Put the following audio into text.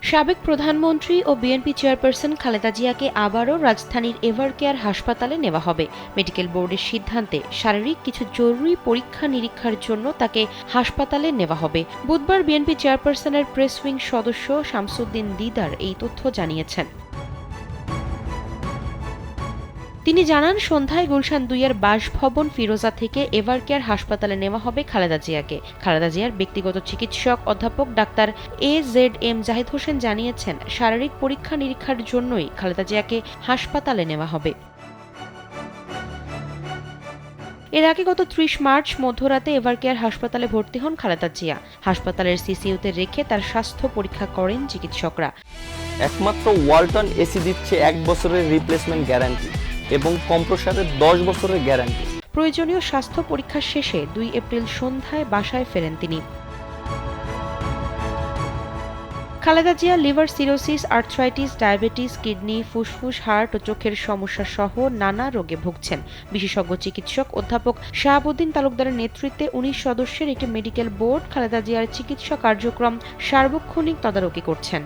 সাবেক প্রধানমন্ত্রী ও BNP chairperson Khaleda জিয়াকে আবারও রাজধানীর এভারকেয়ার হাসপাতালে নেওয়া হবে। মেডিকেল বোর্ডের সিদ্ধান্তে শারীরিক কিছু জরুরি পরীক্ষা নিরীক্ষার জন্য তাকে হাসপাতালে নেওয়া হবে। বুধবার বিএনপি চেয়ারপারসনের প্রেস উইং সদস্য শামসুদ্দিন দিদার এই তথ্য জানিয়েছেন। তিনি জানান, সন্ধ্যায় গুলশান ২-এর বাসভবন ফিরোজা থেকে এভারকেয়ার হাসপাতালে নেওয়া হবে খালেদা জিয়াকে। খালেদা জিয়ার ব্যক্তিগত চিকিৎসক অধ্যাপক ডাক্তার AZM জাহিদ হোসেন জানিয়েছেন, শারীরিক পরীক্ষা নিরীক্ষার জন্যই খালেদা জিয়াকে হাসপাতালে নেওয়া হবে। এর আগে গত ৩০ মার্চ মধ্যরাতে এভারকেয়ার হাসপাতালে ভর্তি হন খালেদা জিয়া। হাসপাতালের সিসিইউতে রেখে তার স্বাস্থ্য পরীক্ষা করেন চিকিৎসকরা। একমাত্র ওয়ালটন এসি দিচ্ছে ১ বছরের রিপ্লেসমেন্ট গ্যারান্টি এবং কম্প্রেসারের ১০ বছরের গ্যারান্টি। প্রয়োজনীয় স্বাস্থ্য পরীক্ষা শেষে ২ এপ্রিল সন্ধ্যায় বাসায় ফেরেন তিনি। Khaleda Zia liver cirrhosis, arthritis, diabetes, kidney, ফুসফুস, হার্ট ও চোখের সমস্যা সহ নানা রোগে ভুগছেন। বিশেষজ্ঞ চিকিৎসক অধ্যাপক শাহাবুদ্দিন তালুকদারের নেতৃত্বে ১৯ সদস্যের একটি মেডিকেল বোর্ড খালেদা জিয়ার চিকিৎসা কার্যক্রম সার্বক্ষণিক তদারকি করছেন।